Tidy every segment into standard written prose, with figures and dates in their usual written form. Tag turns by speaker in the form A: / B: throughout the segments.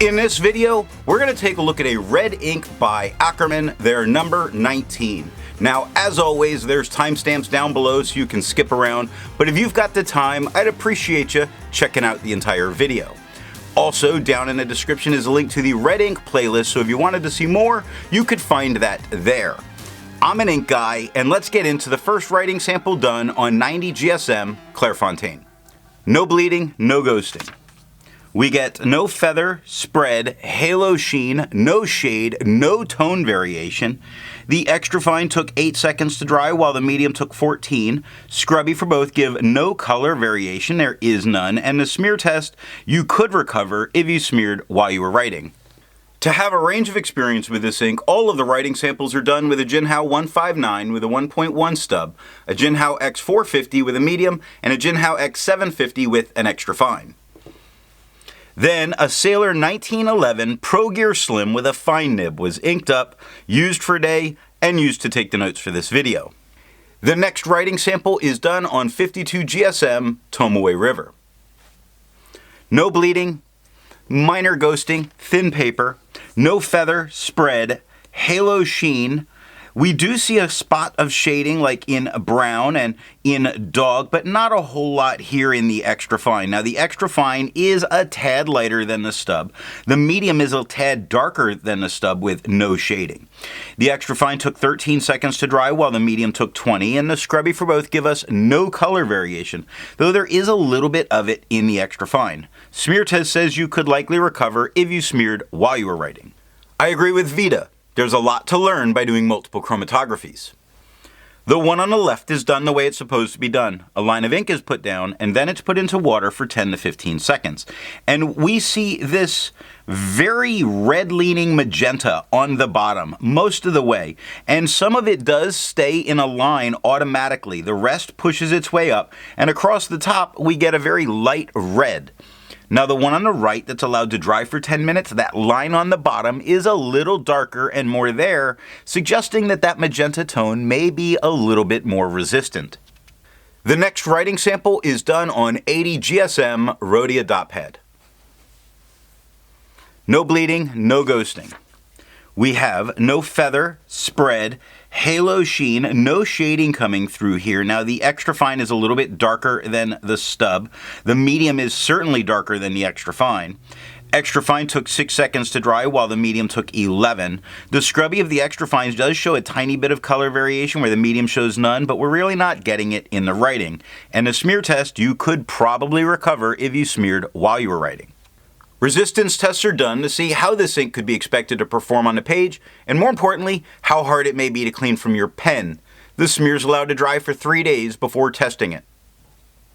A: In this video, we're going to take a look at a red ink by Akkerman, their number 19. Now, as always, there's timestamps down below so you can skip around, but if you've got the time, I'd appreciate you checking out the entire video. Also, down in the description is a link to the red ink playlist, so if you wanted to see more, you could find that there. I'm an ink guy, and let's get into the first writing sample done on 90 GSM Clairfontaine. No bleeding, no ghosting. We get no feather, spread, halo sheen, no shade, no tone variation. The extra fine took 8 seconds to dry while the medium took 14. Scrubby for both give no color variation, there is none, and the smear test you could recover if you smeared while you were writing. To have a range of experience with this ink, all of the writing samples are done with a Jinhao 159 with a 1.1 stub, a Jinhao X450 with a medium, and a Jinhao X750 with an extra fine. Then a Sailor 1911 Pro Gear Slim with a fine nib was inked up, used for a day, and used to take the notes for this video. The next writing sample is done on 52 GSM Tomoe River. No bleeding, minor ghosting, thin paper, no feather, spread, halo sheen. We do see a spot of shading like in brown and in dog, but not a whole lot here in the extra fine. Now the extra fine is a tad lighter than the stub. The medium is a tad darker than the stub with no shading. The extra fine took 13 seconds to dry while the medium took 20, and the scrubby for both give us no color variation, though there is a little bit of it in the extra fine. Smear test says you could likely recover if you smeared while you were writing. I agree with Vita. There's a lot to learn by doing multiple chromatographies. The one on the left is done the way it's supposed to be done. A line of ink is put down, and then it's put into water for 10 to 15 seconds. And we see this very red-leaning magenta on the bottom most of the way. And some of it does stay in a line automatically. The rest pushes its way up, and across the top we get a very light red. Now the one on the right that's allowed to dry for 10 minutes, that line on the bottom is a little darker and more there, suggesting that that magenta tone may be a little bit more resistant. The next writing sample is done on 80 GSM Rhodia dot pad. No bleeding, no ghosting. We have no feather, spread, halo sheen, no shading coming through here. Now the extra fine is a little bit darker than the stub. The medium is certainly darker than the extra fine. Extra fine took 6 seconds to dry while the medium took 11. The scrubby of the extra fines does show a tiny bit of color variation where the medium shows none, but we're really not getting it in the writing. And the smear test you could probably recover if you smeared while you were writing. Resistance tests are done to see how this ink could be expected to perform on the page, and more importantly, how hard it may be to clean from your pen. The smear is allowed to dry for 3 days before testing it.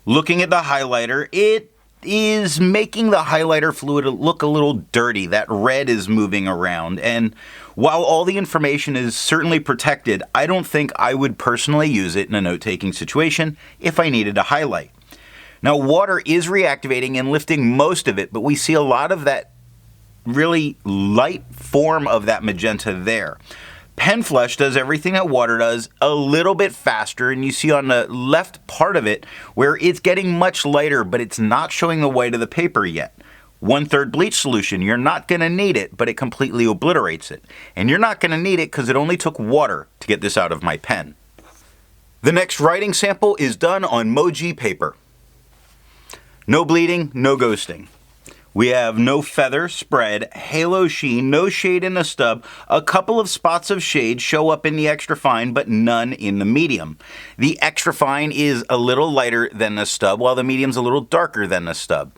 A: Looking at the highlighter, it is making the highlighter fluid look a little dirty. That red is moving around, and while all the information is certainly protected, I don't think I would personally use it in a note-taking situation if I needed to highlight. Now, water is reactivating and lifting most of it, but we see a lot of that really light form of that magenta there. Pen flush does everything that water does a little bit faster, and you see on the left part of it where it's getting much lighter, but it's not showing the white of the paper yet. 1/3 bleach solution, you're not going to need it, but it completely obliterates it. And you're not going to need it because it only took water to get this out of my pen. The next writing sample is done on Moji paper. No bleeding, no ghosting. We have no feather, spread, halo sheen, no shade in the stub. A couple of spots of shade show up in the extra fine, but none in the medium. The extra fine is a little lighter than the stub, while the medium's a little darker than the stub.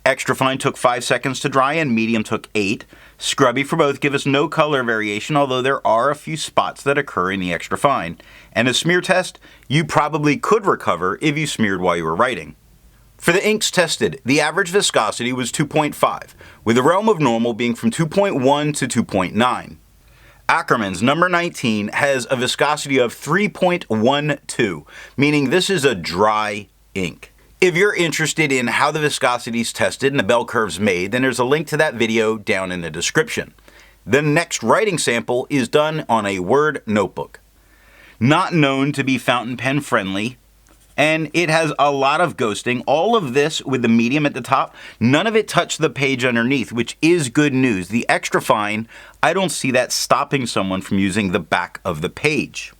A: Extra fine took 5 seconds to dry, and medium took 8. Scrubby for both give us no color variation, although there are a few spots that occur in the extra fine. And a smear test, you probably could recover if you smeared while you were writing. For the inks tested, the average viscosity was 2.5, with the realm of normal being from 2.1 to 2.9. Akkerman's number 19 has a viscosity of 3.12, meaning this is a dry ink. If you're interested in how the viscosity is tested and the bell curves made, then there's a link to that video down in the description. The next writing sample is done on a Word notebook. Not known to be fountain pen friendly, and it has a lot of ghosting. All of this with the medium at the top, none of it touched the page underneath, which is good news. The extra fine, I don't see that stopping someone from using the back of the page.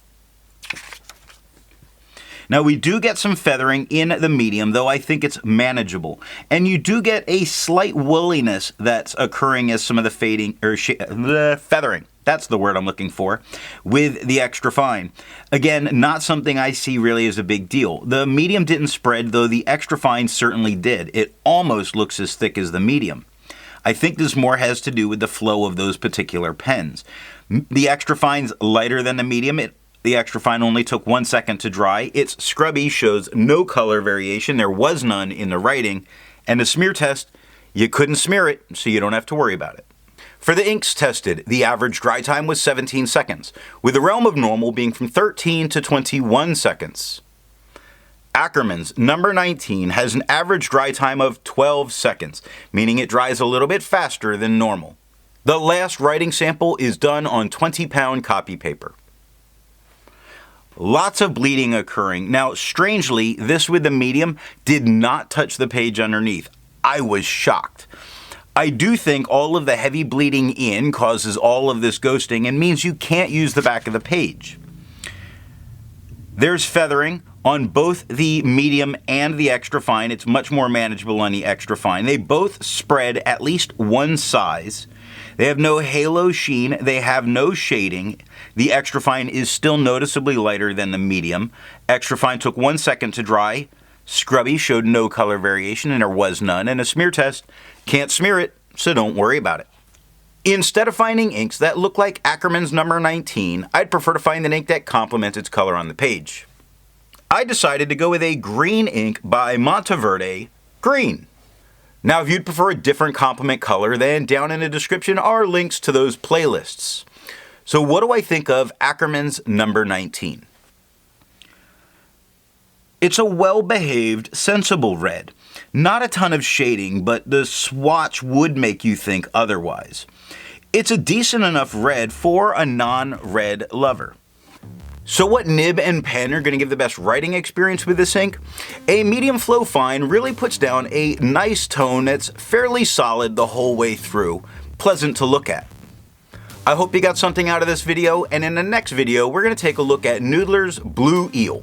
A: Now we do get some feathering in the medium, though I think it's manageable. And you do get a slight woolliness that's occurring as some of the fading, or feathering, that's the word I'm looking for, with the extra fine. Again, not something I see really as a big deal. The medium didn't spread, though the extra fine certainly did. It almost looks as thick as the medium. I think this more has to do with the flow of those particular pens. The extra fine's lighter than the medium. The extra fine only took 1 second to dry. Its scrubby shows no color variation. There was none in the writing. And the smear test, you couldn't smear it, so you don't have to worry about it. For the inks tested, the average dry time was 17 seconds, with the realm of normal being from 13 to 21 seconds. Akkerman's number 19 has an average dry time of 12 seconds, meaning it dries a little bit faster than normal. The last writing sample is done on 20-pound copy paper. Lots of bleeding occurring. Now, strangely, this with the medium did not touch the page underneath. I was shocked. I do think all of the heavy bleeding in causes all of this ghosting and means you can't use the back of the page. There's feathering on both the medium and the extra fine. It's much more manageable on the extra fine. They both spread at least one size. They have no halo sheen. They have no shading. The extra fine is still noticeably lighter than the medium. Extra fine took 1 second to dry. Scrubby showed no color variation, and there was none. And a smear test, can't smear it, so don't worry about it. Instead of finding inks that look like Akkerman's number 19, I'd prefer to find an ink that complements its color on the page. I decided to go with a green ink by Monteverde Green. Now, if you'd prefer a different complement color, then down in the description are links to those playlists. So what do I think of Akkerman's number 19? It's a well-behaved, sensible red. Not a ton of shading, but the swatch would make you think otherwise. It's a decent enough red for a non-red lover. So what nib and pen are going to give the best writing experience with this ink? A medium flow fine really puts down a nice tone that's fairly solid the whole way through, pleasant to look at. I hope you got something out of this video, and in the next video we're going to take a look at Noodler's Blue Eel.